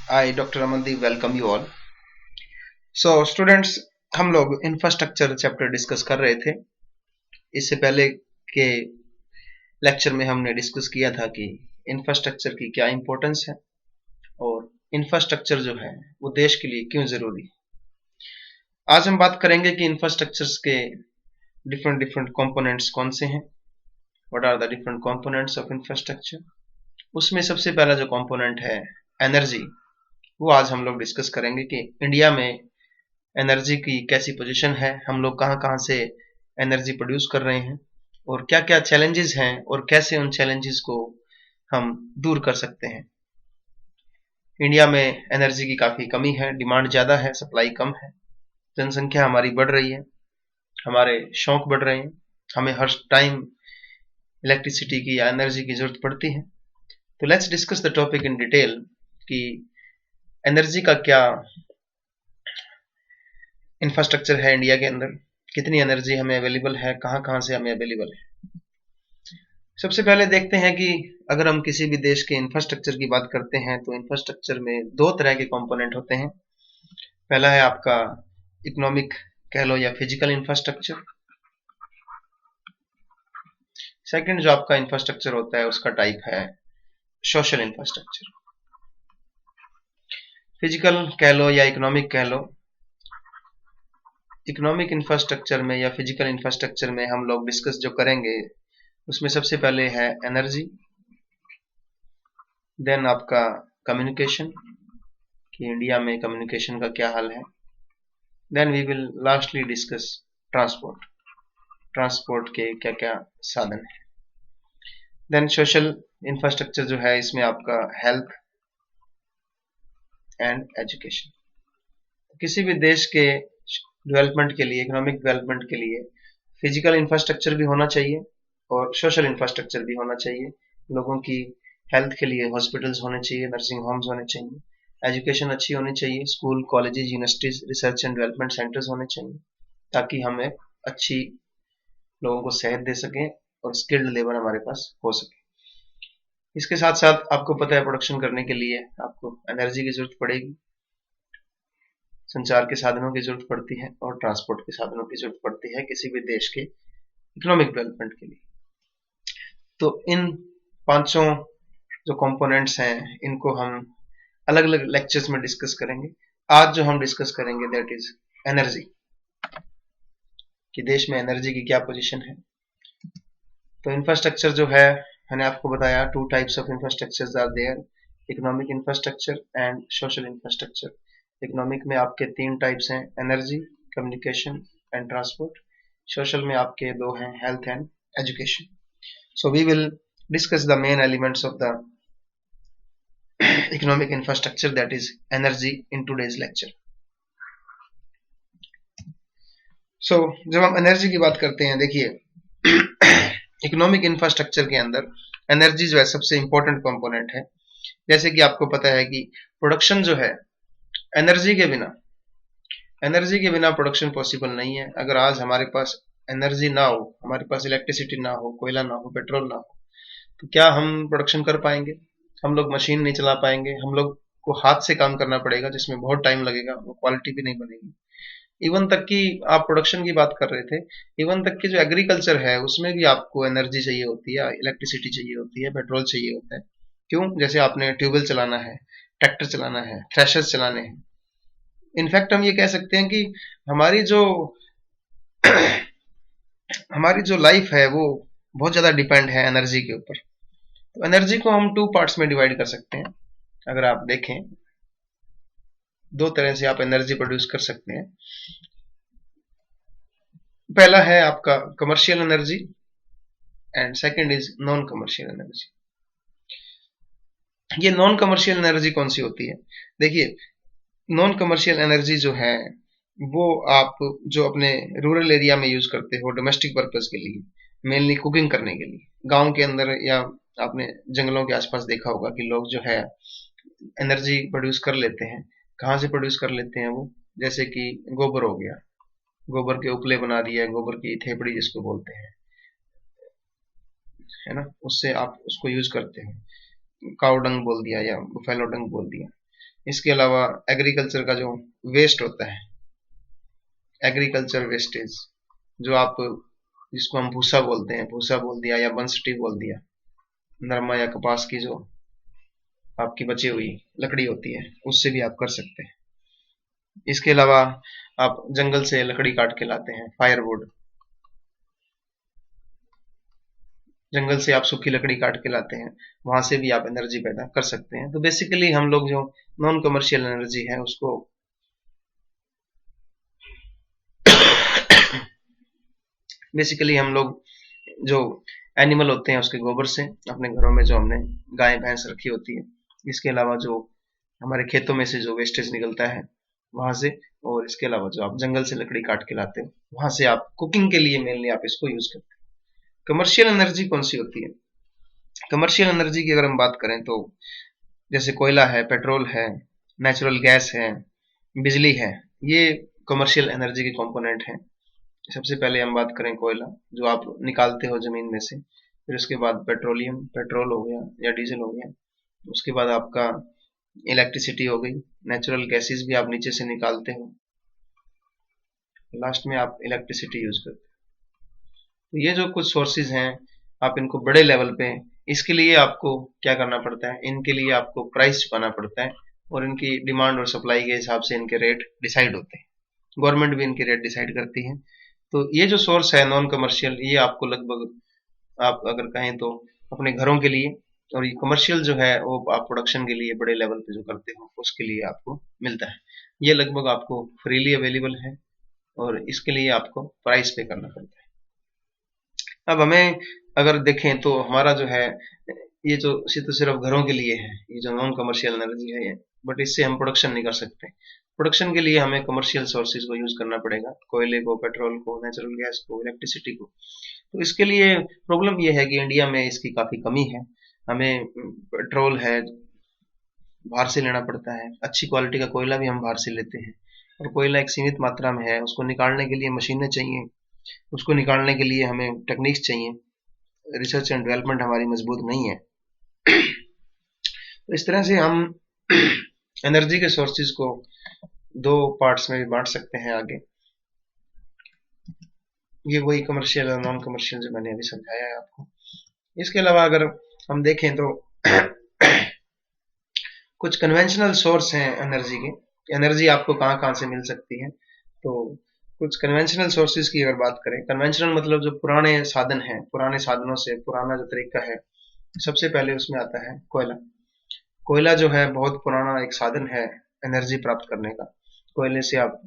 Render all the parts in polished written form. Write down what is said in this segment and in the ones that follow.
I, Dr. Amandeep, welcome you all. So, students, हम लोग infrastructure chapter discuss कर रहे थे। इससे पहले के लेक्चर में हमने डिस्कस किया था कि इंफ्रास्ट्रक्चर की क्या इंपॉर्टेंस है और इंफ्रास्ट्रक्चर जो है वो देश के लिए क्यों जरूरी है। आज हम बात करेंगे कि इंफ्रास्ट्रक्चर्स के डिफरेंट डिफरेंट कंपोनेंट्स कौन से हैं, what are the different components of infrastructure. उसमें सबसे पहला जो कंपोनेंट है एनर्जी, वो आज हम लोग डिस्कस करेंगे कि इंडिया में एनर्जी की कैसी पोजीशन है, हम लोग कहाँ कहाँ से एनर्जी प्रोड्यूस कर रहे हैं और क्या क्या चैलेंजेस हैं और कैसे उन चैलेंजेस को हम दूर कर सकते हैं। इंडिया में एनर्जी की काफ़ी कमी है, डिमांड ज़्यादा है, सप्लाई कम है, जनसंख्या हमारी बढ़ रही है, हमारे शौक बढ़ रहे हैं, हमें हर टाइम इलेक्ट्रिसिटी की या एनर्जी की ज़रूरत पड़ती है। तो let's discuss the topic in detail कि एनर्जी का क्या इंफ्रास्ट्रक्चर है इंडिया के अंदर, कितनी एनर्जी हमें अवेलेबल है, कहाँ कहाँ से हमें अवेलेबल है। सबसे पहले देखते हैं कि अगर हम किसी भी देश के इंफ्रास्ट्रक्चर की बात करते हैं तो इंफ्रास्ट्रक्चर में दो तरह के कंपोनेंट होते हैं। पहला है आपका इकोनॉमिक कह लो या फिजिकल इंफ्रास्ट्रक्चर। सेकंड जो आपका इंफ्रास्ट्रक्चर होता है उसका टाइप है सोशल इंफ्रास्ट्रक्चर। फिजिकल कह लो या इकोनॉमिक कह लो, इकोनॉमिक इंफ्रास्ट्रक्चर में या फिजिकल इंफ्रास्ट्रक्चर में हम लोग डिस्कस जो करेंगे उसमें सबसे पहले है एनर्जी, देन आपका कम्युनिकेशन कि इंडिया में कम्युनिकेशन का क्या हाल है, then we will lastly discuss transport, transport के क्या क्या साधन है। देन सोशल इंफ्रास्ट्रक्चर जो है इसमें आपका हेल्थ एंड एजुकेशन। किसी भी देश के डेवलपमेंट के लिए, इकोनॉमिक डेवलपमेंट के लिए फिजिकल इंफ्रास्ट्रक्चर भी होना चाहिए और सोशल इंफ्रास्ट्रक्चर भी होना चाहिए। लोगों की हेल्थ के लिए हॉस्पिटल्स होने चाहिए, नर्सिंग होम्स होने चाहिए, एजुकेशन अच्छी होनी चाहिए, school, colleges, universities, research and development centres होने चाहिए ताकि हमें अच्छी लोगों को सेहत दे सकें और स्किल्ड लेबर हमारे पास हो सके। इसके साथ साथ आपको पता है प्रोडक्शन करने के लिए आपको एनर्जी की जरूरत पड़ेगी, संचार के साधनों की जरूरत पड़ती है और ट्रांसपोर्ट के साधनों की जरूरत पड़ती है किसी भी देश के इकोनॉमिक डेवलपमेंट के लिए। तो इन पांचों जो कंपोनेंट्स हैं इनको हम अलग अलग लेक्चर्स में डिस्कस करेंगे। आज जो हम डिस्कस करेंगे दैट इज एनर्जी, कि देश में एनर्जी की क्या पोजीशन है। तो इंफ्रास्ट्रक्चर जो है मैंने आपको बताया, two types of infrastructures are there, economic infrastructure and social infrastructure. Economic में आपके तीन टाइप्स हैं, energy, communication and transport. Social में आपके दो हैं, health and education. So we will discuss the main elements of the economic infrastructure that is energy in today's lecture. So जब हम एनर्जी की बात करते हैं, देखिए इकोनॉमिक इंफ्रास्ट्रक्चर के अंदर एनर्जी जो है सबसे इंपॉर्टेंट कंपोनेंट है। जैसे कि आपको पता है कि प्रोडक्शन जो है एनर्जी के बिना प्रोडक्शन पॉसिबल नहीं है। अगर आज हमारे पास एनर्जी ना हो, हमारे पास इलेक्ट्रिसिटी ना हो, कोयला ना हो, पेट्रोल ना हो, तो क्या हम प्रोडक्शन कर पाएंगे? हम लोग मशीन नहीं चला पाएंगे, हम लोग को हाथ से काम करना पड़ेगा जिसमें बहुत टाइम लगेगा, वो क्वालिटी भी नहीं बनेगी। इवन तक कि आप प्रोडक्शन की बात कर रहे थे, इवन तक कि जो एग्रीकल्चर है उसमें भी आपको एनर्जी चाहिए होती है, इलेक्ट्रिसिटी चाहिए होती है, पेट्रोल चाहिए होता है। क्यों? जैसे आपने ट्यूबवेल चलाना है, ट्रैक्टर चलाना है, थ्रेशर्स चलाने हैं। इनफैक्ट हम ये कह सकते हैं कि हमारी जो हमारी जो लाइफ है वो बहुत ज्यादा डिपेंड है एनर्जी के ऊपर। तो एनर्जी को हम टू पार्ट्स में डिवाइड कर सकते हैं। अगर आप देखें, दो तरह से आप एनर्जी प्रोड्यूस कर सकते हैं। पहला है आपका commercial energy and second is non commercial energy. ये नॉन कमर्शियल एनर्जी कौन सी होती है? देखिए, नॉन कमर्शियल एनर्जी जो है वो आप जो अपने रूरल एरिया में यूज करते हो डोमेस्टिक पर्पज के लिए, मेनली कुकिंग करने के लिए, गांव के अंदर या आपने जंगलों के आसपास देखा होगा कि लोग जो है एनर्जी प्रोड्यूस कर लेते हैं। कहाँ से प्रोड्यूस कर लेते हैं वो? जैसे कि गोबर हो गया, गोबर के उपले बना दिया, गोबर की थेपड़ी जिसको बोलते हैं, है ना, उससे आप उसको यूज करते हैं। काउ डंग बोल दिया या बुफेलो डंग बोल दिया। इसके अलावा एग्रीकल्चर का जो वेस्ट होता है, एग्रीकल्चर वेस्टेज, जो आप जिसको हम भूसा बोलते हैं, भूसा बोल दिया या बंसटी बोल दिया, नरमा या कपास की जो आपकी बची हुई लकड़ी होती है, उससे भी आप कर सकते हैं। इसके अलावा आप जंगल से लकड़ी काट के लाते हैं, फायरवुड, जंगल से आप सूखी लकड़ी काट के लाते हैं, वहां से भी आप एनर्जी पैदा कर सकते हैं। तो बेसिकली हम लोग जो नॉन कमर्शियल एनर्जी है उसको बेसिकली हम लोग जो एनिमल होते हैं उसके गोबर से, अपने घरों में जो हमने गाय भैंस रखी होती है, इसके अलावा जो हमारे खेतों में से जो वेस्टेज निकलता है वहां से, और इसके अलावा जो आप जंगल से लकड़ी काट के लाते हो वहां से आप कुकिंग के लिए मेनली आप इसको यूज करते हैं। कमर्शियल एनर्जी कौन सी होती है? कमर्शियल एनर्जी की अगर हम बात करें तो जैसे कोयला है, पेट्रोल है, नेचुरल गैस है, बिजली है, ये कमर्शियल एनर्जी के कंपोनेंट हैं। सबसे पहले हम बात करें कोयला, जो आप निकालते हो जमीन में से, फिर उसके बाद पेट्रोलियम, पेट्रोल हो गया या डीजल हो गया, उसके बाद आपका इलेक्ट्रिसिटी हो गई, नेचुरल गैसेस भी आप नीचे से निकालते हो, लास्ट में आप इलेक्ट्रिसिटी यूज करते हो। तो ये जो कुछ सोर्सेज हैं, आप इनको बड़े लेवल पे, इसके लिए आपको क्या करना पड़ता है, इनके लिए आपको प्राइस चुकाना पड़ता है, और इनकी डिमांड और सप्लाई के हिसाब से इनके रेट डिसाइड होते हैं। गवर्नमेंट भी इनके रेट डिसाइड करती है। तो ये जो सोर्स है नॉन कमर्शियल, ये आपको लगभग, आप अगर कहें तो अपने घरों के लिए, और ये कमर्शियल जो है वो आप प्रोडक्शन के लिए बड़े लेवल पे जो करते हो उसके लिए आपको मिलता है। ये लगभग आपको फ्रीली अवेलेबल है, और इसके लिए आपको प्राइस पे करना पड़ता है। अब हमें अगर देखें तो हमारा जो है ये जो तो सिर्फ घरों के लिए है, ये जो नॉन कमर्शियल एनर्जी है ये, बट इससे हम प्रोडक्शन नहीं कर सकते। प्रोडक्शन के लिए हमें कमर्शियल सोर्सेज को यूज करना पड़ेगा, कोयले को, पेट्रोल को, नेचुरल गैस को, इलेक्ट्रिसिटी को। तो इसके लिए प्रॉब्लम ये है कि इंडिया में इसकी काफी कमी है। हमें पेट्रोल है बाहर से लेना पड़ता है, अच्छी क्वालिटी का कोयला भी हम बाहर से लेते हैं, और कोयला एक सीमित मात्रा में है, उसको निकालने के लिए मशीनें चाहिए, उसको निकालने के लिए हमें टेक्निक्स चाहिए, रिसर्च एंड डेवलपमेंट हमारी मजबूत नहीं है। तो इस तरह से हम एनर्जी के सोर्सेज को दो पार्ट्स में भी बांट सकते हैं आगे। ये वही कमर्शियल और नॉन कमर्शियल जो मैंने अभी समझाया है आपको। इसके अलावा अगर हम देखें तो कुछ कन्वेंशनल सोर्स हैं एनर्जी के, एनर्जी आपको कहाँ कहाँ से मिल सकती है। तो कुछ कन्वेंशनल सोर्सेज की अगर बात करें, कन्वेंशनल मतलब जो पुराने साधन हैं, पुराने साधनों से पुराना जो तरीका है, सबसे पहले उसमें आता है कोयला। कोयला जो है बहुत पुराना एक साधन है एनर्जी प्राप्त करने का। कोयले से आप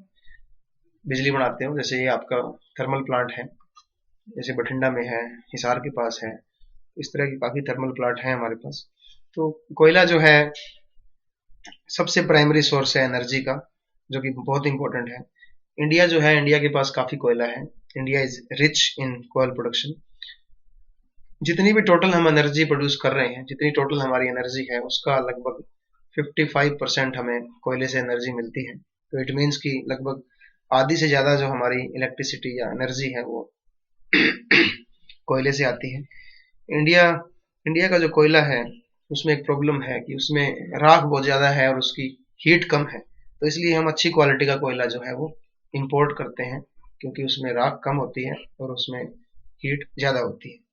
बिजली बनाते हो, जैसे ये आपका थर्मल प्लांट है, जैसे बठिंडा में है, हिसार के पास है, इस तरह की काफी थर्मल प्लांट है हमारे पास। तो कोयला जो है सबसे प्राइमरी सोर्स है एनर्जी का, जो कि बहुत इंपॉर्टेंट है। इंडिया जो है, इंडिया के पास काफी कोयला है, India is rich in coal production. जितनी भी टोटल हम एनर्जी प्रोड्यूस कर रहे हैं, जितनी टोटल हमारी एनर्जी है, उसका लगभग 55% हमें कोयले से एनर्जी मिलती है। तो इट मीन्स कि लगभग आधी से ज्यादा जो हमारी इलेक्ट्रिसिटी या एनर्जी है वो कोयले से आती है। इंडिया का जो कोयला है उसमें एक प्रॉब्लम है कि उसमें राख बहुत ज्यादा है और उसकी हीट कम है, तो इसलिए हम अच्छी क्वालिटी का कोयला जो है वो इंपोर्ट करते हैं, क्योंकि उसमें राख कम होती है और उसमें हीट ज्यादा होती है।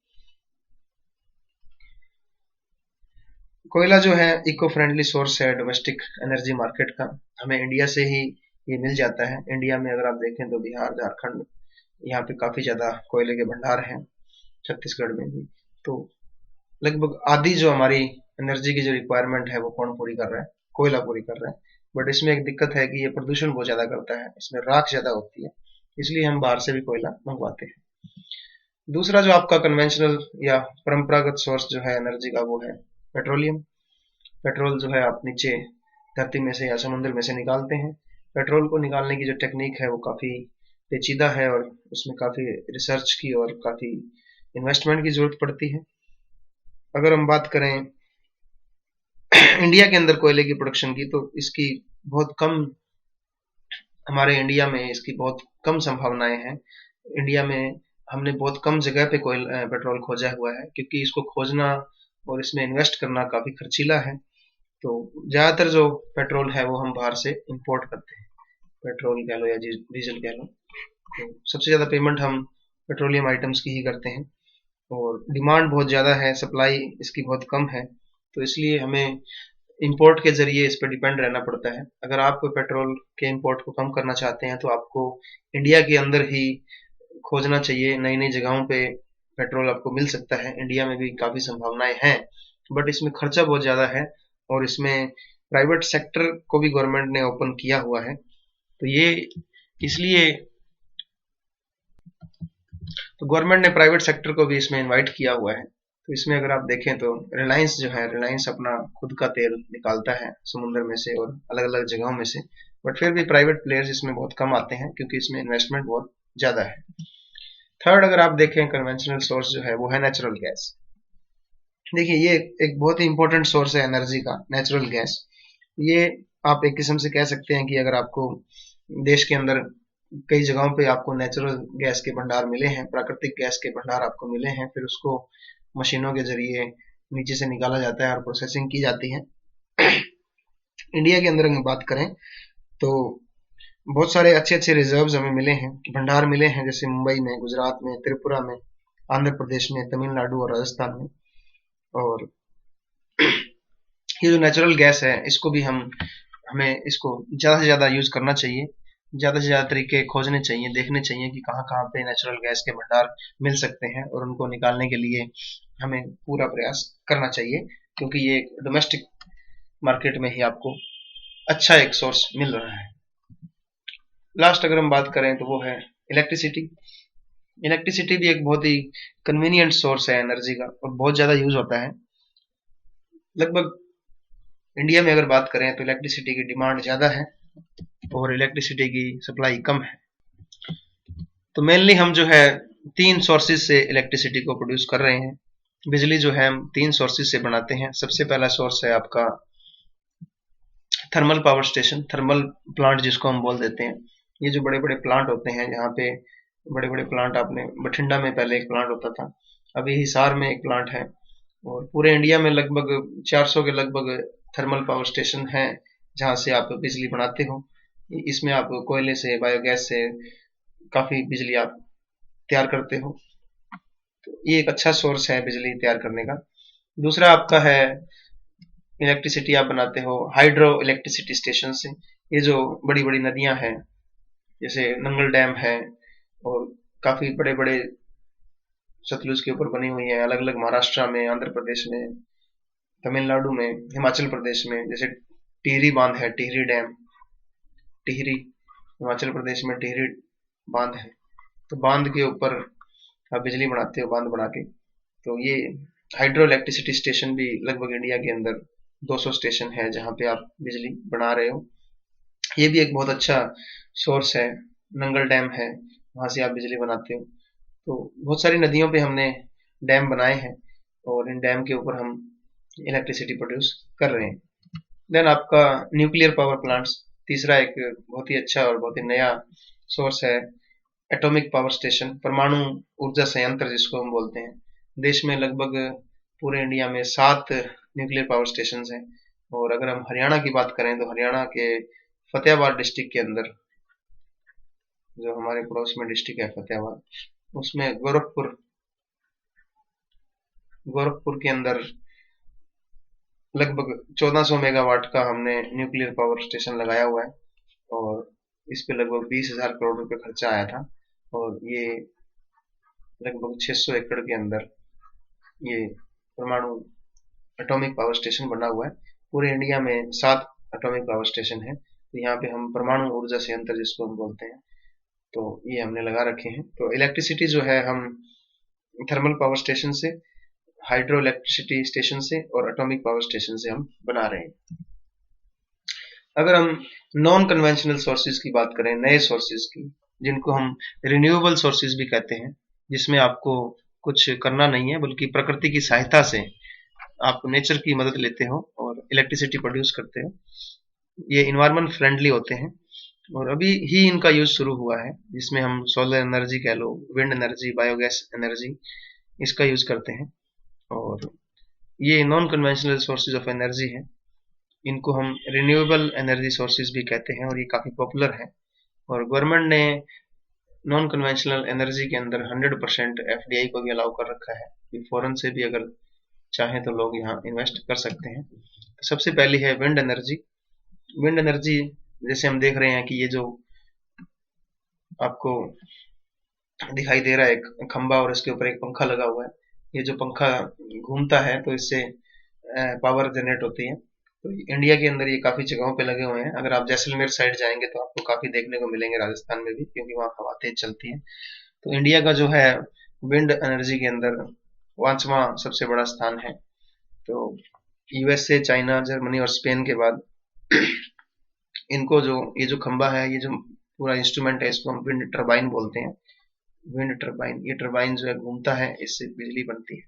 कोयला जो है इको फ्रेंडली सोर्स है डोमेस्टिक एनर्जी मार्केट का, हमें इंडिया से ही ये मिल जाता है। इंडिया में अगर आप देखें तो बिहार, झारखंड, यहाँ पे काफी ज्यादा कोयले के भंडार हैं, छत्तीसगढ़ में भी। तो लगभग आधी जो हमारी एनर्जी की जो रिक्वायरमेंट है वो कौन पूरी कर रहा है? कोयला पूरी कर रहा है। बट इसमें एक दिक्कत है कि ये प्रदूषण बहुत ज्यादा करता है, इसमें राख ज्यादा होती है, इसलिए हम बाहर से भी कोयला मंगवाते हैं। दूसरा जो आपका कन्वेंशनल या परंपरागत सोर्स जो है एनर्जी का, वो है पेट्रोलियम। पेट्रोल जो है आप नीचे धरती में से या समुद्र में से निकालते हैं। पेट्रोल को निकालने की जो टेक्निक है वो काफी पेचीदा है, और उसमें काफी रिसर्च की और काफी इन्वेस्टमेंट की जरूरत पड़ती है। अगर हम बात करें इंडिया के अंदर कोयले की प्रोडक्शन की, तो इसकी बहुत कम, हमारे इंडिया में इसकी बहुत कम संभावनाएं हैं। इंडिया में हमने बहुत कम जगह पे पेट्रोल खोजा हुआ है, क्योंकि इसको खोजना और इसमें इन्वेस्ट करना काफी खर्चीला है। तो ज़्यादातर जो पेट्रोल है वो हम बाहर से इंपोर्ट करते हैं, पेट्रोल कह लो या डीजल कह लो। तो सबसे ज़्यादा पेमेंट हम पेट्रोलियम आइटम्स की ही करते हैं, और डिमांड बहुत ज़्यादा है, सप्लाई इसकी बहुत कम है, तो इसलिए हमें इंपोर्ट के ज़रिए इस पर डिपेंड रहना पड़ता है। अगर आप पेट्रोल के इंपोर्ट को कम करना चाहते हैं तो आपको इंडिया के अंदर ही खोजना चाहिए। नई नई जगहों पे पेट्रोल आपको मिल सकता है, इंडिया में भी काफ़ी संभावनाएं हैं, बट इसमें खर्चा बहुत ज़्यादा है, और इसमें प्राइवेट सेक्टर को भी गवर्नमेंट ने ओपन किया हुआ है। तो ये इसलिए तो गवर्नमेंट ने प्राइवेट सेक्टर को भी इसमें इनवाइट किया हुआ है। तो इसमें अगर आप देखें तो रिलायंस जो है, रिलायंस अपना खुद का तेल निकालता है समुद्र में से और अलग अलग जगहों में से, बट फिर भी प्राइवेट प्लेयर्स इसमें बहुत कम आते हैं क्योंकि इसमें इन्वेस्टमेंट बहुत ज़्यादा है। थर्ड अगर आप देखें कन्वेंशनल सोर्स जो है वो है नेचुरल गैस। देखिए ये एक बहुत ही इंपॉर्टेंट सोर्स है एनर्जी का, नेचुरल गैस। ये आप एक किस्म से कह सकते हैं कि अगर आपको देश के अंदर कई जगहों पे आपको नेचुरल गैस के भंडार मिले हैं, प्राकृतिक गैस के भंडार आपको मिले हैं, फिर उसको मशीनों के जरिए नीचे से निकाला जाता है और प्रोसेसिंग की जाती है। इंडिया के अंदर अगर बात करें तो बहुत सारे अच्छे अच्छे रिजर्व्स हमें मिले हैं, भंडार मिले हैं, जैसे मुंबई में, गुजरात में, त्रिपुरा में, आंध्र प्रदेश में, तमिलनाडु और राजस्थान में। और ये जो नेचुरल गैस है इसको भी हमें इसको ज़्यादा से ज़्यादा यूज़ करना चाहिए, ज़्यादा से ज़्यादा तरीके खोजने चाहिए, देखने चाहिए कि कहाँ कहाँ पे नेचुरल गैस के भंडार मिल सकते हैं, और उनको निकालने के लिए हमें पूरा प्रयास करना चाहिए, क्योंकि ये डोमेस्टिक मार्केट में ही आपको अच्छा एक सोर्स मिल रहा है। लास्ट अगर हम बात करें तो वो है इलेक्ट्रिसिटी। इलेक्ट्रिसिटी भी एक बहुत ही कन्वीनियंट सोर्स है एनर्जी का, और बहुत ज़्यादा यूज होता है। लगभग इंडिया में अगर बात करें तो इलेक्ट्रिसिटी की डिमांड ज़्यादा है और इलेक्ट्रिसिटी की सप्लाई कम है। तो मेनली हम जो है 3 सोर्सेज से इलेक्ट्रिसिटी को प्रोड्यूस कर रहे हैं। बिजली जो है हम 3 सोर्सेज से बनाते हैं। सबसे पहला सोर्स है आपका thermal power station, thermal plant जिसको हम बोल देते हैं। ये जो बड़े बड़े प्लांट होते हैं, यहाँ पे बड़े बड़े प्लांट, आपने बठिंडा में पहले एक प्लांट होता था, अभी हिसार में एक प्लांट है, और पूरे इंडिया में लगभग 400 के लगभग थर्मल पावर स्टेशन है जहाँ से आप बिजली बनाते हो। इसमें आप कोयले से, बायोगैस से काफ़ी बिजली आप तैयार करते हो, तो ये एक अच्छा सोर्स है बिजली तैयार करने का। दूसरा आपका है इलेक्ट्रिसिटी आप बनाते हो हाइड्रो इलेक्ट्रिसिटी स्टेशन से। ये जो बड़ी बड़ी नदियां हैं, जैसे नंगल डैम है, और काफ़ी बड़े बड़े सतलुज के ऊपर बनी हुई है, अलग अलग महाराष्ट्र में, आंध्र प्रदेश में, तमिलनाडु में, हिमाचल प्रदेश में, जैसे टिहरी बांध है, टिहरी डैम, टिहरी हिमाचल प्रदेश में टिहरी बांध है। तो बांध के ऊपर आप बिजली बनाते हो, बांध बना के। तो ये हाइड्रो इलेक्ट्रिसिटी स्टेशन भी लगभग इंडिया के अंदर 200 स्टेशन है जहाँ पे आप बिजली बना रहे हो। ये भी एक बहुत अच्छा सोर्स है। नंगल डैम है, वहाँ से आप बिजली बनाते हो। तो बहुत सारी नदियों पे हमने डैम बनाए हैं, और इन डैम के ऊपर हम इलेक्ट्रिसिटी प्रोड्यूस कर रहे हैं। देन आपका न्यूक्लियर पावर प्लांट्स, तीसरा एक बहुत ही अच्छा और बहुत ही नया सोर्स है। एटॉमिक पावर स्टेशन, परमाणु ऊर्जा संयंत्र जिसको हम बोलते हैं। देश में लगभग पूरे इंडिया में 7 न्यूक्लियर पावर स्टेशन हैं। और अगर हम हरियाणा की बात करें तो हरियाणा के फतेहाबाद डिस्ट्रिक्ट के अंदर, जो हमारे पड़ोस में डिस्ट्रिक्ट है फतेहाबाद, उसमें गोरखपुर के अंदर लगभग 1400 मेगावाट का हमने न्यूक्लियर पावर स्टेशन लगाया हुआ है, और इस पे लगभग 20,000 करोड़ रुपए खर्चा आया था, और ये लगभग 600 एकड़ के अंदर ये परमाणु एटॉमिक पावर स्टेशन बना हुआ है। पूरे इंडिया में 7 एटॉमिक पावर स्टेशन है। तो यहाँ पे हम परमाणु ऊर्जा संयंत्र जिसको हम बोलते हैं, तो ये हमने लगा रखे हैं। तो इलेक्ट्रिसिटी जो है हम थर्मल पावर स्टेशन से, हाइड्रो इलेक्ट्रिसिटी स्टेशन से और एटॉमिक पावर स्टेशन से हम बना रहे हैं। अगर हम नॉन कन्वेंशनल सोर्सेज की बात करें, नए सोर्सेज की, जिनको हम रिन्यूएबल सोर्सेज भी कहते हैं, जिसमें आपको कुछ करना नहीं है बल्कि प्रकृति की सहायता से आप नेचर की मदद लेते हो और इलेक्ट्रिसिटी प्रोड्यूस करते हो। ये इन्वायरमेंट फ्रेंडली होते हैं, और अभी ही इनका यूज शुरू हुआ है, जिसमें हम सोलर एनर्जी कह लो, विंड एनर्जी, बायोगैस एनर्जी, इसका यूज करते हैं। और ये non conventional sources of energy है। इनको हम रिन्यूएबल एनर्जी सोर्सेज भी कहते हैं और ये काफ़ी पॉपुलर है। और गवर्नमेंट ने नॉन कन्वेंशनल एनर्जी के अंदर 100% एफडीआई को भी अलाउ कर रखा है कि फॉरेन से भी अगर चाहें तो लोग यहाँ इन्वेस्ट कर सकते हैं। तो सबसे पहली है विंड एनर्जी। विंड एनर्जी जैसे हम देख रहे हैं कि ये जो आपको दिखाई दे रहा है एक खंबा और इसके ऊपर एक पंखा लगा हुआ है। ये जो पंखा घूमता है तो इससे पावर जनरेट होती है। तो इंडिया के अंदर ये काफी जगहों पे लगे हुए हैं। अगर आप जैसलमेर साइड जाएंगे तो आपको काफी देखने को मिलेंगे, राजस्थान में भी, क्योंकि वहाँ हवा तेज चलती है। तो इंडिया का जो है विंड एनर्जी के अंदर 5वां सबसे बड़ा स्थान है। तो यूएसए, चाइना, जर्मनी और स्पेन के बाद इनको जो ये जो खंबा है, ये जो पूरा इंस्ट्रूमेंट है, इसको हम विंड टरबाइन बोलते हैं। विंड टरबाइन, ये टरबाइन जो है घूमता है, इससे बिजली बनती है।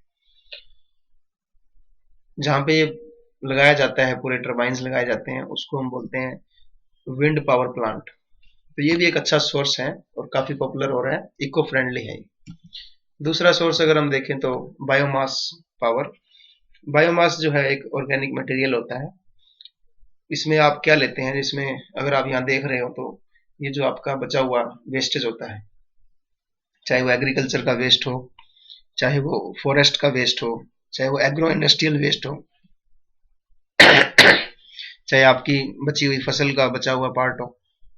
जहाँ पे ये लगाया जाता है, पूरे टरबाइन्स लगाए जाते हैं, उसको हम बोलते हैं विंड पावर प्लांट। तो ये भी एक अच्छा सोर्स है और काफी पॉपुलर हो रहा है, इको फ्रेंडली है। दूसरा सोर्स अगर हम देखें तो बायोमास पावर। बायोमास जो है एक ऑर्गेनिक मटेरियल होता है। इसमें आप क्या लेते हैं, इसमें अगर आप यहाँ देख रहे हो तो ये जो आपका बचा हुआ वेस्टेज होता है, चाहे वो एग्रीकल्चर का वेस्ट हो, चाहे वो फॉरेस्ट का वेस्ट हो, चाहे वो एग्रो इंडस्ट्रियल वेस्ट हो, चाहे आपकी बची हुई फसल का बचा हुआ पार्ट हो,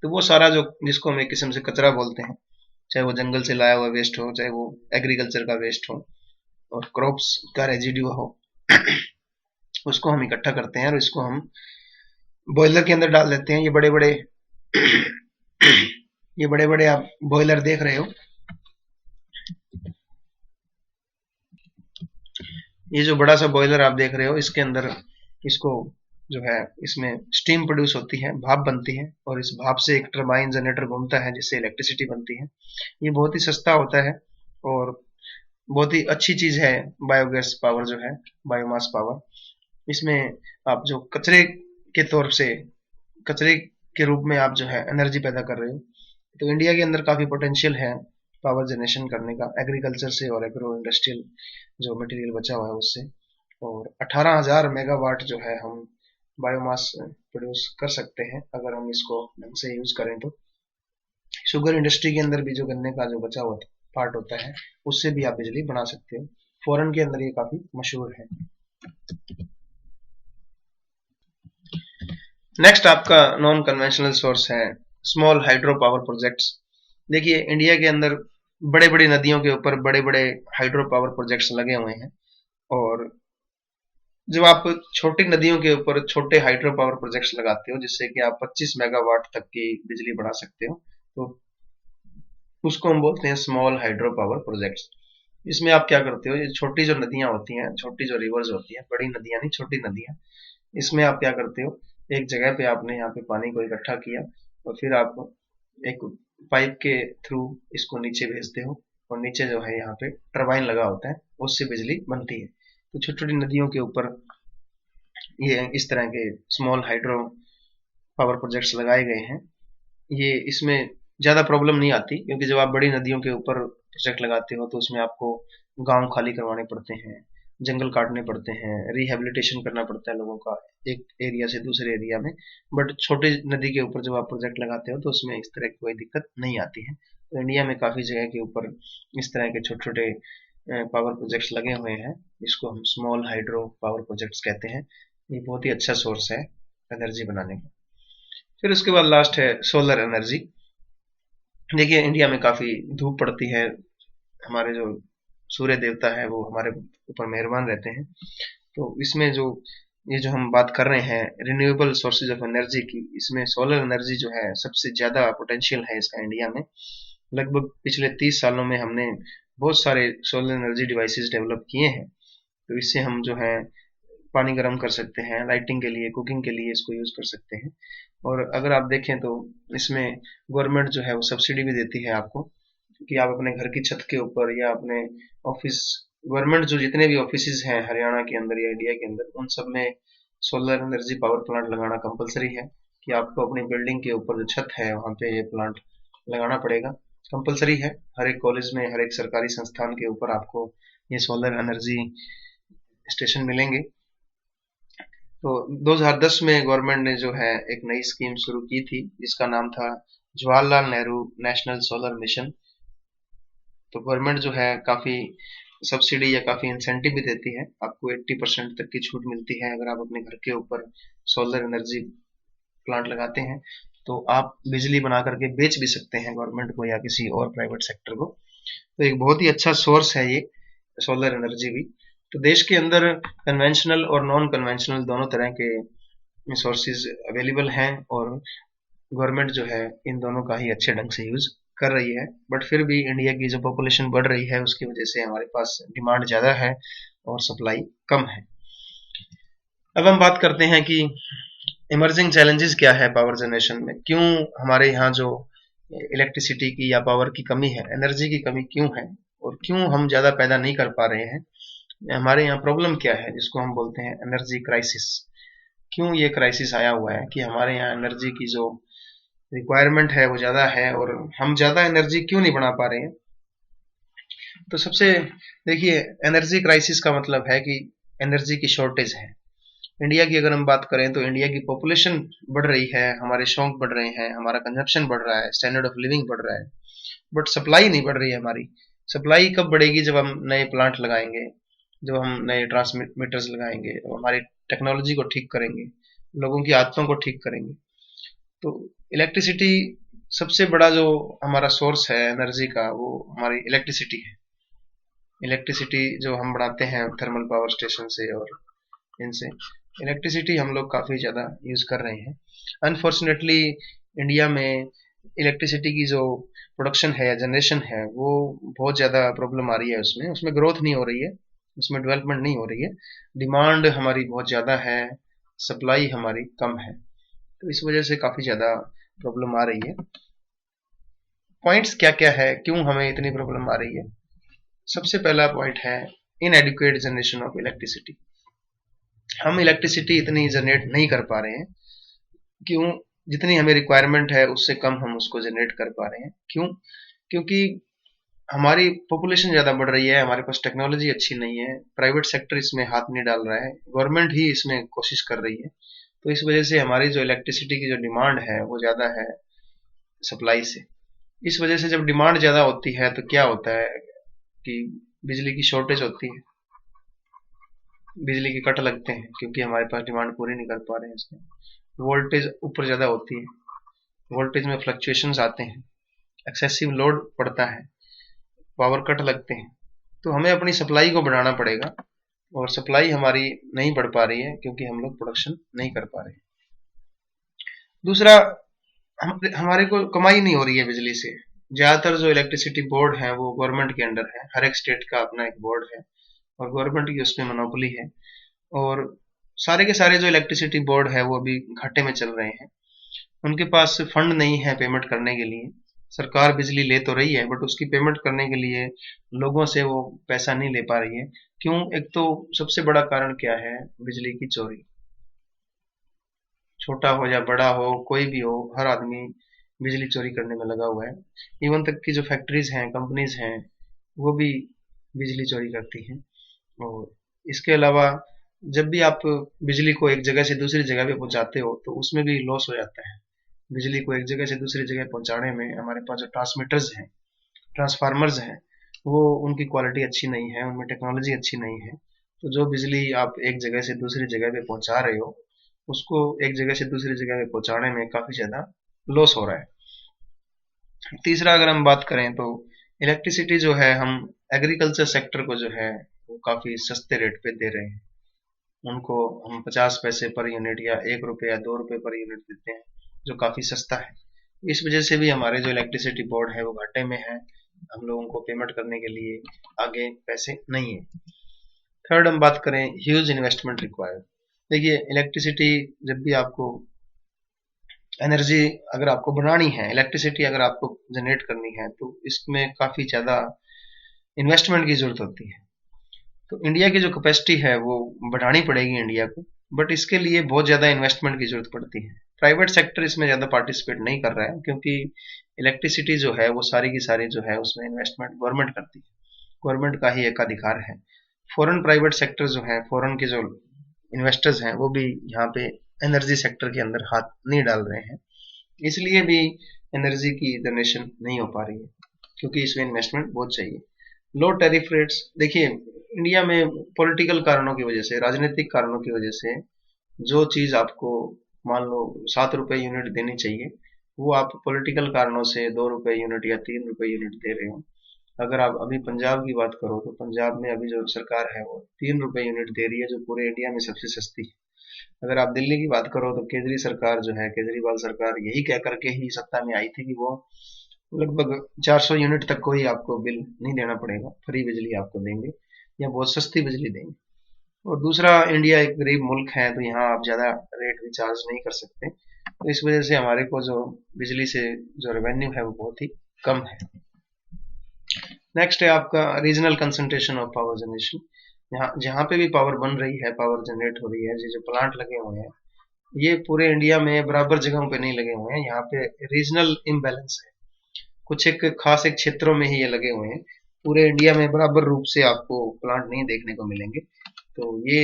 तो वो सारा जो जिसको हम एक किस्म से कचरा बोलते हैं, चाहे वो जंगल से लाया हुआ वेस्ट हो, चाहे वो एग्रीकल्चर का वेस्ट हो और क्रॉप्स का रेजिड्यू हो, उसको हम इकट्ठा करते हैं और इसको हम बॉयलर के अंदर डाल देते हैं। ये बड़े बड़े आप बॉयलर देख रहे हो, ये जो बड़ा सा बॉयलर आप देख रहे हो, इसके अंदर इसको जो है इसमें स्टीम प्रोड्यूस होती है, भाप बनती है और इस भाप से एक टरबाइन जनरेटर घूमता है जिससे इलेक्ट्रिसिटी बनती है। ये बहुत ही सस्ता होता है और बहुत ही अच्छी चीज है बायोगैस पावर जो है, बायोमास पावर। इसमें आप जो कचरे के तौर से, कचरे के रूप में आप जो है एनर्जी पैदा कर रहे हो। तो इंडिया के अंदर काफी पोटेंशियल है पावर जनरेशन करने का, एग्रीकल्चर से और एग्रो इंडस्ट्रियल जो मटेरियल बचा हुआ है उससे। और 18,000 मेगावाट जो है हम बायोमास प्रोड्यूस कर सकते हैं अगर हम इसको ढंग से यूज करें तो। शुगर इंडस्ट्री के अंदर भी जो गन्ने का जो बचा हुआ पार्ट होता है, उससे भी आप बिजली बना सकते हो। फॉरेन के अंदर ये काफी मशहूर है। नेक्स्ट आपका नॉन कन्वेंशनल सोर्स है स्मॉल हाइड्रो पावर प्रोजेक्ट्स। देखिए इंडिया के अंदर बड़े बड़ी नदियों के ऊपर बड़े बड़े हाइड्रो पावर प्रोजेक्ट्स लगे हुए हैं और जब आप छोटी नदियों के ऊपर छोटे हाइड्रो पावर प्रोजेक्ट्स लगाते हो जिससे कि आप 25 मेगावाट तक की बिजली बना सकते हो, तो उसको हम बोलते हैं स्मॉल हाइड्रो पावर प्रोजेक्ट्स। इसमें आप क्या करते हो, ये छोटी जो नदियां होती हैं, छोटी जो रिवर्स होती हैं, बड़ी नदियां नहीं, छोटी नदियां, इसमें आप क्या करते हो, एक जगह पे आपने यहाँ पे पानी को इकट्ठा किया और फिर आप एक पाइप के थ्रू इसको नीचे भेजते हो और नीचे जो है यहाँ पे टरबाइन लगा होता है, उससे बिजली बनती है। तो छोटी छोटी नदियों के ऊपर ये इस तरह के स्मॉल हाइड्रो पावर प्रोजेक्ट्स लगाए गए हैं। ये इसमें ज्यादा प्रॉब्लम नहीं आती क्योंकि जब आप बड़ी नदियों के ऊपर प्रोजेक्ट लगाते हो तो उसमें आपको गांव खाली करवाने पड़ते हैं, जंगल काटने पड़ते हैं, रिहेबिलिटेशन करना पड़ता है लोगों का एक एरिया से दूसरे एरिया में। बट छोटे नदी के ऊपर जब आप प्रोजेक्ट लगाते हो तो उसमें इस तरह की कोई दिक्कत नहीं आती है। तो इंडिया में काफी जगह के ऊपर इस तरह के छोटे छोटे पावर प्रोजेक्ट्स लगे हुए हैं, जिसको हम स्मॉल हाइड्रो पावर प्रोजेक्ट्स कहते हैं। ये बहुत ही अच्छा सोर्स है एनर्जी बनाने का। फिर उसके बाद लास्ट है सोलर एनर्जी। देखिए इंडिया में काफी धूप पड़ती है, हमारे जो सूर्य देवता है वो हमारे ऊपर मेहरबान रहते हैं। तो इसमें जो ये जो हम बात कर रहे हैं रिन्यूएबल सोर्सेज ऑफ एनर्जी की, इसमें सोलर एनर्जी जो है सबसे ज्यादा पोटेंशियल है इसका इंडिया में। लगभग पिछले 30 सालों में हमने बहुत सारे सोलर एनर्जी डिवाइसेस डेवलप किए हैं। तो इससे हम जो है पानी गर्म कर सकते हैं, लाइटिंग के लिए, कुकिंग के लिए इसको यूज कर सकते हैं। और अगर आप देखें तो इसमें गवर्नमेंट जो है वो सब्सिडी भी देती है आपको कि आप अपने घर की छत के ऊपर या अपने ऑफिस, गवर्नमेंट जो जितने भी ऑफिस हैं हरियाणा के अंदर या इंडिया के अंदर, उन सब में सोलर एनर्जी पावर प्लांट लगाना कंपलसरी है कि आपको अपनी बिल्डिंग के ऊपर जो छत है वहां पे ये प्लांट लगाना पड़ेगा, कंपलसरी है। हर एक कॉलेज में, हर एक सरकारी संस्थान के ऊपर आपको ये सोलर एनर्जी स्टेशन मिलेंगे। तो 2010 में गवर्नमेंट ने जो है एक नई स्कीम शुरू की थी जिसका नाम था Jawaharlal Nehru national solar mission. तो गवर्नमेंट जो है काफी सब्सिडी या काफी इंसेंटिव भी देती है, आपको 80% तक की छूट मिलती है अगर आप अपने घर के ऊपर सोलर एनर्जी प्लांट लगाते हैं, तो आप बिजली बना करके बेच भी सकते हैं गवर्नमेंट को या किसी और प्राइवेट सेक्टर को। तो एक बहुत ही अच्छा सोर्स है ये सोलर एनर्जी भी। तो देश के अंदर कन्वेंशनल और नॉन कन्वेंशनल दोनों तरह के सोर्सेज अवेलेबल हैं और गवर्नमेंट जो है इन दोनों का ही अच्छे ढंग से यूज कर रही है। बट फिर भी इंडिया की जो पॉपुलेशन बढ़ रही है उसकी वजह से हमारे पास डिमांड ज्यादा है और सप्लाई कम है। अब हम बात करते हैं कि इमर्जिंग चैलेंजेस क्या है पावर जनरेशन में, क्यों हमारे यहाँ जो इलेक्ट्रिसिटी की या पावर की कमी है, एनर्जी की कमी क्यों है और क्यों हम ज्यादा पैदा नहीं कर पा रहे हैं, हमारे यहाँ प्रॉब्लम क्या है जिसको हम बोलते हैं एनर्जी क्राइसिस। क्यों ये क्राइसिस आया हुआ है कि हमारे यहाँ एनर्जी की जो रिक्वायरमेंट है वो ज्यादा है और हम ज्यादा एनर्जी क्यों नहीं बना पा रहे हैं। तो सबसे देखिए, एनर्जी क्राइसिस का मतलब है कि एनर्जी की शॉर्टेज है। इंडिया की अगर हम बात करें तो इंडिया की पॉपुलेशन बढ़ रही है, हमारे शौक बढ़ रहे हैं, हमारा कंजप्शन बढ़ रहा है, स्टैंडर्ड ऑफ लिविंग बढ़ रहा है, बट सप्लाई नहीं बढ़ रही है हमारी। सप्लाई कब बढ़ेगी? जब हम नए प्लांट लगाएंगे, जब हम नए ट्रांसमीटर्स लगाएंगे, हमारी टेक्नोलॉजी को ठीक करेंगे, लोगों की आदतों को ठीक करेंगे। तो इलेक्ट्रिसिटी सबसे बड़ा जो हमारा सोर्स है एनर्जी का वो हमारी इलेक्ट्रिसिटी है। इलेक्ट्रिसिटी जो हम बनाते हैं थर्मल पावर स्टेशन से और इनसे इलेक्ट्रिसिटी हम लोग काफी ज्यादा यूज कर रहे हैं। अनफॉर्चुनेटली इंडिया में इलेक्ट्रिसिटी की जो प्रोडक्शन है या जनरेशन है वो बहुत ज्यादा प्रॉब्लम आ रही है, उसमें उसमें ग्रोथ नहीं हो रही है, उसमें डेवलपमेंट नहीं हो रही है। डिमांड हमारी बहुत ज्यादा है, सप्लाई हमारी कम है, तो इस वजह से काफी ज्यादा प्रॉब्लम आ रही है। पॉइंट्स क्या क्या है, क्यों हमें इतनी प्रॉब्लम आ रही है? सबसे पहला पॉइंट है इनएडिक्वेट जनरेशन ऑफ इलेक्ट्रिसिटी। हम इलेक्ट्रिसिटी इतनी जनरेट नहीं कर पा रहे हैं। क्यों? जितनी हमें रिक्वायरमेंट है उससे कम हम उसको जनरेट कर पा रहे हैं। क्यों? क्योंकि हमारी पॉपुलेशन ज्यादा बढ़ रही है, हमारे पास टेक्नोलॉजी अच्छी नहीं है, प्राइवेट सेक्टर इसमें हाथ नहीं डाल रहा है, गवर्नमेंट ही इसमें कोशिश कर रही है। तो इस वजह से हमारी जो इलेक्ट्रिसिटी की जो डिमांड है वो ज्यादा है सप्लाई से। इस वजह से जब डिमांड ज्यादा होती है तो क्या होता है कि बिजली की शॉर्टेज होती है, बिजली के कट लगते हैं क्योंकि हमारे पास डिमांड पूरी नहीं कर पा रहे हैं इसमें। वोल्टेज ऊपर ज्यादा होती है, वोल्टेज में फ्लक्चुएशंस आते हैं, एक्सेसिव लोड पड़ता है, पावर कट लगते हैं। तो हमें अपनी सप्लाई को बढ़ाना पड़ेगा और सप्लाई हमारी नहीं बढ़ पा रही है क्योंकि हम लोग प्रोडक्शन नहीं कर पा रहे। दूसरा, हमारे को कमाई नहीं हो रही है बिजली से। ज्यादातर जो इलेक्ट्रिसिटी बोर्ड है वो गवर्नमेंट के अंडर है, हर एक स्टेट का अपना एक बोर्ड है और गवर्नमेंट की उसमें मोनोपोली है और सारे के सारे जो इलेक्ट्रिसिटी बोर्ड है वो अभी घाटे में चल रहे हैं। उनके पास फंड नहीं है पेमेंट करने के लिए। सरकार बिजली ले तो रही है बट उसकी पेमेंट करने के लिए लोगों से वो पैसा नहीं ले पा रही है। क्यों? एक तो सबसे बड़ा कारण क्या है? बिजली की चोरी। छोटा हो या बड़ा हो, कोई भी हो, हर आदमी बिजली चोरी करने में लगा हुआ है। इवन तक की जो फैक्ट्रीज हैं, कंपनीज हैं, वो भी बिजली चोरी करती हैं। और इसके अलावा जब भी आप बिजली को एक जगह से दूसरी जगह पे पहुंचाते हो तो उसमें भी लॉस हो जाता है। बिजली को एक जगह से दूसरी जगह पहुंचाने में हमारे पास जो ट्रांसमीटर्स हैं, ट्रांसफार्मर्स हैं, वो उनकी क्वालिटी अच्छी नहीं है, उनमें टेक्नोलॉजी अच्छी नहीं है। तो जो बिजली आप एक जगह से दूसरी जगह पे पहुंचा रहे हो उसको एक जगह से दूसरी जगह पे पहुंचाने में काफी ज्यादा लॉस हो रहा है। तीसरा, अगर हम बात करें तो इलेक्ट्रिसिटी जो है हम एग्रीकल्चर सेक्टर को जो है वो काफी सस्ते रेट पे दे रहे हैं। उनको हम 50 पैसे पर यूनिट या 1 रुपये या 2 रुपये पर यूनिट देते हैं जो काफी सस्ता है। इस वजह से भी हमारे जो इलेक्ट्रिसिटी बोर्ड है वो घाटे में है, हम लोगों को पेमेंट करने के लिए आगे पैसे नहीं है। थर्ड, हम बात करें ह्यूज इन्वेस्टमेंट रिक्वायर्ड। देखिए, इलेक्ट्रिसिटी जब भी आपको एनर्जी अगर आपको बनानी है, इलेक्ट्रिसिटी अगर आपको जनरेट करनी है तो इसमें काफी ज्यादा इन्वेस्टमेंट की जरूरत होती है। तो इंडिया की जो कैपेसिटी है वो बढ़ानी पड़ेगी इंडिया को, बट इसके लिए बहुत ज्यादा इन्वेस्टमेंट की जरूरत पड़ती है। प्राइवेट सेक्टर इसमें ज्यादा पार्टिसिपेट नहीं कर रहा है क्योंकि इलेक्ट्रिसिटी जो है वो सारी की सारी जो है उसमें इन्वेस्टमेंट गवर्नमेंट करती है, गवर्नमेंट का ही एकाधिकार है। फॉरेन प्राइवेट सेक्टर जो है, फॉरेन के जो इन्वेस्टर्स हैं वो भी यहाँ पे एनर्जी सेक्टर के अंदर हाथ नहीं डाल रहे हैं, इसलिए भी एनर्जी की जनरेशन नहीं हो पा रही है, क्योंकि इसमें इन्वेस्टमेंट बहुत चाहिए। लो टैरिफ रेट्स, देखिए इंडिया में पॉलिटिकल कारणों की वजह से, राजनीतिक कारणों की वजह से जो चीज आपको मान लो 7 रुपए यूनिट देनी चाहिए, वो आप पॉलिटिकल कारणों से 2 रुपए यूनिट या 3 रुपए यूनिट दे रहे हो। अगर आप अभी पंजाब की बात करो तो पंजाब में अभी जो सरकार है वो 3 रुपए यूनिट दे रही है, जो पूरे इंडिया में सबसे सस्ती है। अगर आप दिल्ली की बात करो तो सरकार जो है, केजरीवाल सरकार यही कह करके ही सत्ता में आई थी कि वो लगभग 400 यूनिट तक को ही आपको बिल नहीं देना पड़ेगा, फ्री बिजली आपको देंगे या बहुत सस्ती बिजली देंगे। और दूसरा, इंडिया एक गरीब मुल्क है तो यहाँ आप ज्यादा रेट भी चार्ज नहीं कर सकते, तो इस वजह से हमारे को जो बिजली से जो रेवेन्यू है वो बहुत ही कम है। नेक्स्ट है आपका regional concentration of power generation. यहाँ जहाँ पे भी पावर बन रही है, पावर जनरेट हो रही है, जो प्लांट लगे हुए हैं, ये पूरे इंडिया में बराबर जगहों पे नहीं लगे हुए हैं, यहाँ पे रीजनल इम्बैलेंस है। कुछ एक खास एक क्षेत्रों में ही ये लगे हुए हैं, पूरे इंडिया में बराबर रूप से आपको प्लांट नहीं देखने को मिलेंगे। तो ये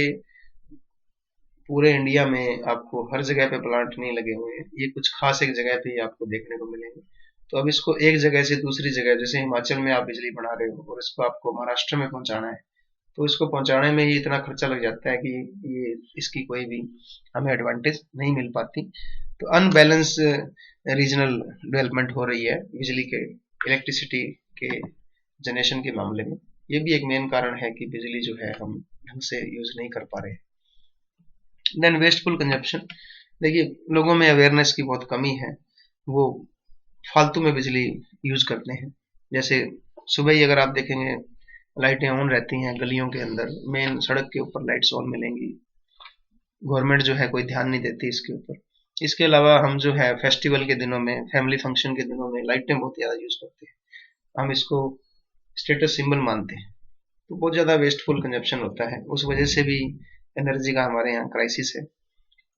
पूरे इंडिया में आपको हर जगह पे प्लांट नहीं लगे हुए हैं, ये कुछ खास एक जगह पे ही आपको देखने को मिलेंगे। तो अब इसको एक जगह से दूसरी जगह, जैसे हिमाचल में आप बिजली बना रहे हो और इसको आपको महाराष्ट्र में पहुंचाना है, तो इसको पहुंचाने में ही इतना खर्चा लग जाता है कि ये इसकी कोई भी हमें एडवांटेज नहीं मिल पाती। तो अनबैलेंस रीजनल डेवलपमेंट हो रही है बिजली के, इलेक्ट्रिसिटी के जनरेशन के मामले में। ये भी एक मेन कारण है कि बिजली जो है हम ढंग से यूज नहीं कर पा रहे। देन वेस्टफुल कंजप्शन, देखिए लोगों में अवेयरनेस की बहुत कमी है, वो फालतू में बिजली यूज करते हैं। जैसे सुबह ही अगर आप देखेंगे लाइटें ऑन रहती हैं गलियों के अंदर, मेन सड़क के ऊपर लाइट्स ऑन मिलेंगी, गवर्नमेंट जो है कोई ध्यान नहीं देती इसके ऊपर। इसके अलावा हम जो है फेस्टिवल के दिनों में, फैमिली फंक्शन के दिनों में लाइटें बहुत ज्यादा यूज करते हैं, हम इसको स्टेटस सिंबल मानते हैं, तो बहुत ज्यादा वेस्टफुल कंजप्शन होता है, उस वजह से भी एनर्जी का हमारे यहाँ क्राइसिस है।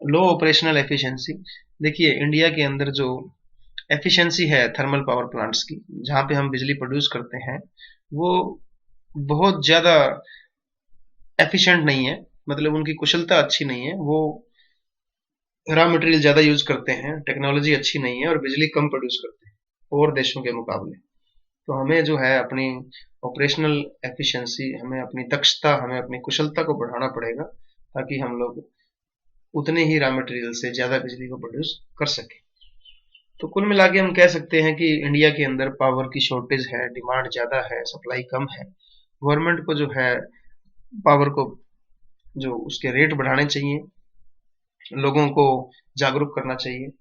लो ऑपरेशनल एफिशिएंसी, देखिए इंडिया के अंदर जो एफिशिएंसी है थर्मल पावर प्लांट्स की, जहां पे हम बिजली प्रोड्यूस करते हैं, वो बहुत ज्यादा एफिशिएंट नहीं है, मतलब उनकी कुशलता अच्छी नहीं है, वो रॉ मटेरियल ज्यादा यूज करते हैं, टेक्नोलॉजी अच्छी नहीं है और बिजली कम प्रोड्यूस करते हैं और देशों के मुकाबले। तो हमें जो है अपनी ऑपरेशनल एफिशिएंसी, हमें अपनी दक्षता, हमें अपनी कुशलता को बढ़ाना पड़ेगा, ताकि हम लोग उतने ही रॉ मटेरियल से ज्यादा बिजली को प्रोड्यूस कर सके। तो कुल मिला के हम कह सकते हैं कि इंडिया के अंदर पावर की शॉर्टेज है, डिमांड ज्यादा है, सप्लाई कम है। गवर्नमेंट को जो है पावर को जो उसके रेट बढ़ाने चाहिए, लोगों को जागरूक करना चाहिए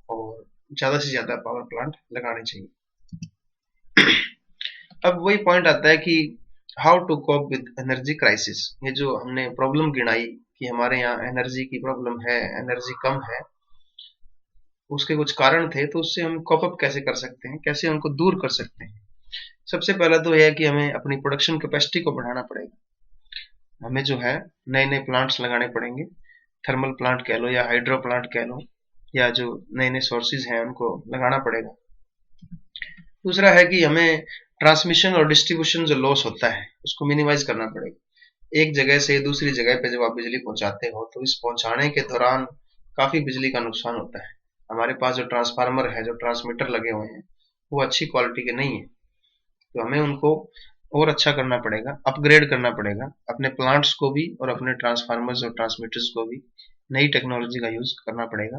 और ज्यादा से ज्यादा पावर प्लांट लगाने चाहिए। अब वही पॉइंट आता है कि how to cope with energy crisis. ये जो हमने प्रॉब्लम गिनाई कि हमारे यहाँ एनर्जी की प्रॉब्लम है, एनर्जी कम है, उसके कुछ कारण थे, तो उससे हम कोप अप कैसे कर सकते हैं, कैसे उनको दूर कर सकते हैं। सबसे पहला तो यह है कि हमें अपनी प्रोडक्शन कैपेसिटी को बढ़ाना पड़ेगा, हमें जो है नए नए प्लांट्स लगाने पड़ेंगे, थर्मल प्लांट कह लो या हाइड्रो प्लांट कह लो, या जो नए नए सोर्सेज हैं उनको लगाना पड़ेगा। दूसरा है कि हमें ट्रांसमिशन और डिस्ट्रीब्यूशन जो लॉस होता है उसको मिनिमाइज करना पड़ेगा। एक जगह से दूसरी जगह पे जब आप बिजली पहुंचाते हो तो इस पहुंचाने के दौरान काफी बिजली का नुकसान होता है। हमारे पास जो ट्रांसफार्मर है, जो ट्रांसमीटर लगे हुए हैं, वो अच्छी क्वालिटी के नहीं है, तो हमें उनको और अच्छा करना पड़ेगा, अपग्रेड करना पड़ेगा, अपने प्लांट्स को भी और अपने ट्रांसफार्मर्स और ट्रांसमीटर्स को भी नई टेक्नोलॉजी का यूज करना पड़ेगा।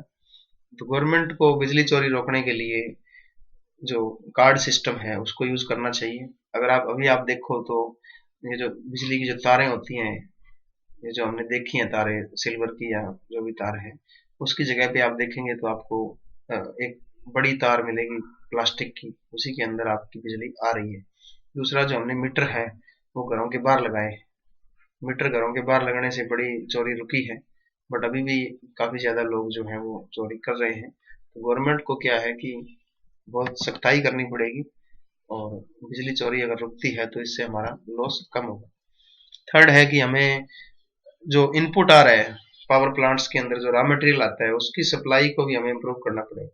तो गवर्नमेंट को बिजली चोरी रोकने के लिए जो कार्ड सिस्टम है उसको यूज करना चाहिए। अगर आप देखो तो ये जो बिजली की जो तारें होती हैं, ये जो हमने देखी हैं तारे, सिल्वर की या जो भी तार है, उसकी जगह पे आप देखेंगे तो आपको एक बड़ी तार मिलेगी प्लास्टिक की, उसी के अंदर आपकी बिजली आ रही है। दूसरा, जो हमने मीटर है वो घरों के बाहर लगाए, मीटर घरों के बाहर लगने से बड़ी चोरी रुकी है, बट अभी भी काफी ज्यादा लोग जो है वो चोरी कर रहे हैं। तो गवर्नमेंट को क्या है कि बहुत सख्ताई करनी पड़ेगी, और बिजली चोरी अगर रुकती है तो इससे हमारा लॉस कम होगा। थर्ड है कि हमें जो इनपुट आ रहा है पावर प्लांट्स के अंदर, जो रॉ मटेरियल आता है, उसकी सप्लाई को भी हमें इम्प्रूव करना पड़ेगा।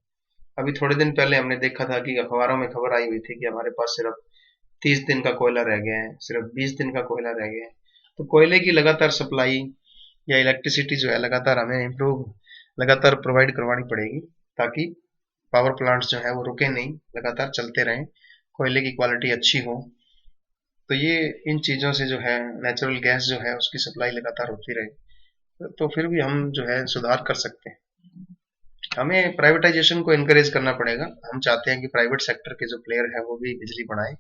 अभी थोड़े दिन पहले हमने देखा था कि अखबारों में खबर आई हुई थी कि हमारे पास सिर्फ 30 दिन का कोयला रह गया है, सिर्फ 20 दिन का कोयला रह गया है। तो कोयले की लगातार सप्लाई या इलेक्ट्रिसिटी जो है लगातार हमें इम्प्रूव लगातार प्रोवाइड करवानी पड़ेगी, ताकि पावर प्लांट्स जो है वो रुके नहीं, लगातार चलते रहें, कोयले की क्वालिटी अच्छी हो। तो ये इन चीज़ों से जो है नेचुरल गैस जो है उसकी सप्लाई लगातार होती रहे, तो फिर भी हम जो है सुधार कर सकते हैं। हमें प्राइवेटाइजेशन को इनकरेज करना पड़ेगा। हम चाहते हैं कि प्राइवेट सेक्टर के जो प्लेयर है वो भी बिजली बनाए,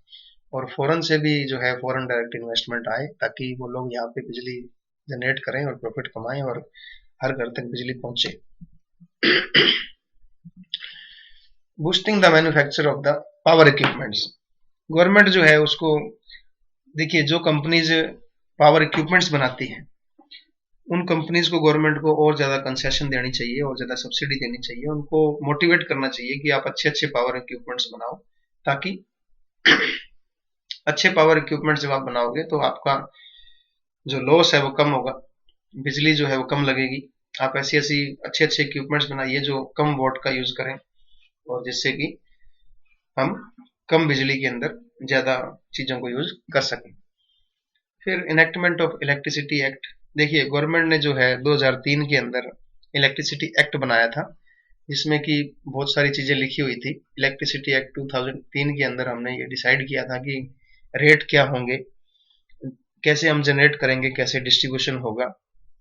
और फॉरेन से भी जो है फॉरेन डायरेक्ट इन्वेस्टमेंट आए, ताकि वो लोग यहाँ पे बिजली जनरेट करें और प्रॉफिट कमाएं और हर घर तक बिजली पहुंचे। Boosting the manufacture of the power equipments. Government जो है उसको, देखिए, जो कंपनीज पावर इक्विपमेंट्स बनाती हैं उन कंपनीज को गवर्नमेंट को और ज्यादा कंसेशन देनी चाहिए और ज्यादा सब्सिडी देनी चाहिए। उनको मोटिवेट करना चाहिए कि आप अच्छे अच्छे पावर इक्विपमेंट्स बनाओ, ताकि अच्छे पावर इक्विपमेंट्स जब आप बनाओगे तो आपका जो लॉस है वो कम होगा, बिजली जो है वो कम लगेगी। आप ऐसी ऐसी अच्छे अच्छे इक्विपमेंट्स बनाइए जो कम वोट का यूज करें, और जिससे कि हम कम बिजली के अंदर ज्यादा चीजों को यूज कर सकें। फिर इनेक्टमेंट ऑफ इलेक्ट्रिसिटी एक्ट। देखिए, गवर्नमेंट ने जो है 2003 के अंदर इलेक्ट्रिसिटी एक्ट बनाया था, जिसमें कि बहुत सारी चीजें लिखी हुई थी। इलेक्ट्रिसिटी एक्ट 2003 के अंदर हमने ये डिसाइड किया था कि रेट क्या होंगे, कैसे हम जनरेट करेंगे, कैसे डिस्ट्रीब्यूशन होगा,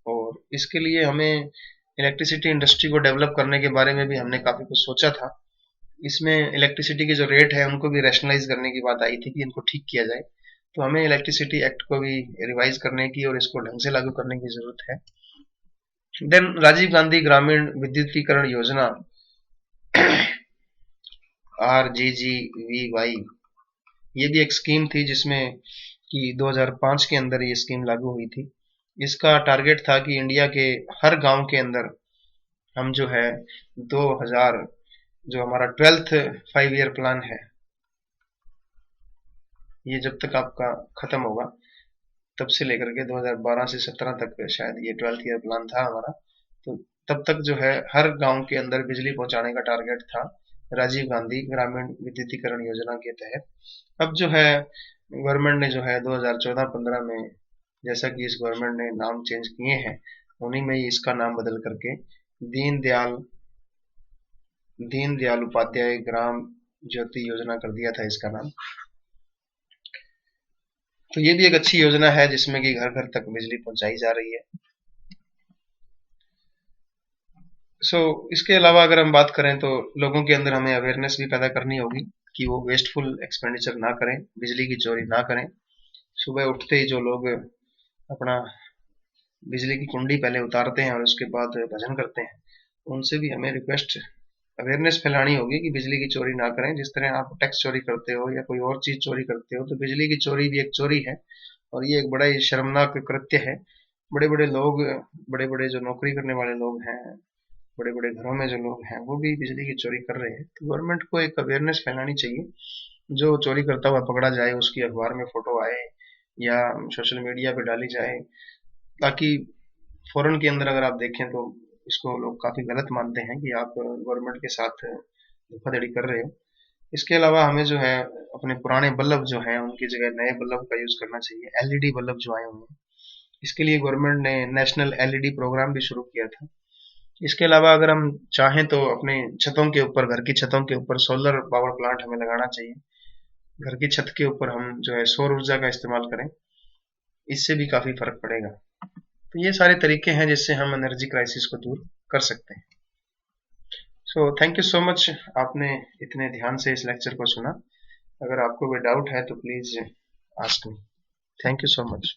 और इसके लिए हमें इलेक्ट्रिसिटी इंडस्ट्री को डेवलप करने के बारे में भी हमने काफी कुछ सोचा था। इसमें इलेक्ट्रिसिटी के जो रेट है उनको भी रैशनलाइज करने की बात आई थी कि इनको ठीक किया जाए। तो हमें इलेक्ट्रिसिटी एक्ट को भी रिवाइज करने की और इसको ढंग से लागू करने की जरूरत है। देन राजीव गांधी ग्रामीण विद्युतीकरण योजना RGGVY, ये भी एक स्कीम थी जिसमें कि 2005 के अंदर ये स्कीम लागू हुई थी। इसका टारगेट था कि इंडिया के हर गांव के अंदर हम जो है 2000, जो हमारा 12th 5 ईयर प्लान है, ये जब तक आपका खत्म होगा तब से लेकर के 2012 से 17 तक शायद ये 12th ईयर प्लान था हमारा, तो तब तक जो है हर गांव के अंदर बिजली पहुंचाने का टारगेट था राजीव गांधी ग्रामीण विद्युतीकरण योजना के तहत। अब जो है गवर्नमेंट ने जो है 2014-15 में, जैसा कि इस गवर्नमेंट ने नाम चेंज किए हैं, उन्हीं में इसका नाम बदल करके दीनदयाल उपाध्याय ग्राम ज्योति योजना कर दिया था इसका नाम। तो ये भी एक अच्छी योजना है जिसमें कि घर घर तक बिजली पहुंचाई जा रही है। इसके अलावा अगर हम बात करें तो लोगों के अंदर हमें अवेयरनेस भी पैदा करनी होगी कि वो वेस्टफुल एक्सपेंडिचर ना करें, बिजली की चोरी ना करें। सुबह उठते ही जो लोग अपना बिजली की कुंडी पहले उतारते हैं और उसके बाद भजन करते हैं, उनसे भी हमें रिक्वेस्ट, अवेयरनेस फैलानी होगी कि बिजली की चोरी ना करें। जिस तरह आप टैक्स चोरी करते हो या कोई और चीज चोरी करते हो, तो बिजली की चोरी भी एक चोरी है, और ये एक बड़ा ही शर्मनाक कृत्य है। बड़े बड़े लोग, बड़े बड़े जो नौकरी करने वाले लोग हैं, बड़े बड़े घरों में जो लोग हैं, वो भी बिजली की चोरी कर रहे हैं। तो गवर्नमेंट को एक अवेयरनेस फैलानी चाहिए, जो चोरी करता हुआ पकड़ा जाए उसकी अखबार में फोटो आए या सोशल मीडिया पे डाली जाए, ताकि फॉरेन के अंदर अगर आप देखें तो इसको लोग काफी गलत मानते हैं कि आप गवर्नमेंट के साथ धोखाधड़ी कर रहे हो। इसके अलावा हमें जो है अपने पुराने बल्ब जो हैं उनकी जगह नए बल्ब का यूज करना चाहिए। LED बल्ब जो आए हुए हैं, इसके लिए गवर्नमेंट ने नेशनल LED प्रोग्राम भी शुरू किया था। इसके अलावा अगर हम चाहें तो अपने छतों के ऊपर, घर की छतों के ऊपर सोलर पावर प्लांट हमें लगाना चाहिए। घर की छत के ऊपर हम जो है सौर ऊर्जा का इस्तेमाल करें, इससे भी काफी फर्क पड़ेगा। तो ये सारे तरीके हैं जिससे हम एनर्जी क्राइसिस को दूर कर सकते हैं। So thank you so much, आपने इतने ध्यान से इस लेक्चर को सुना। अगर आपको कोई डाउट है तो please ask me. Thank you so much.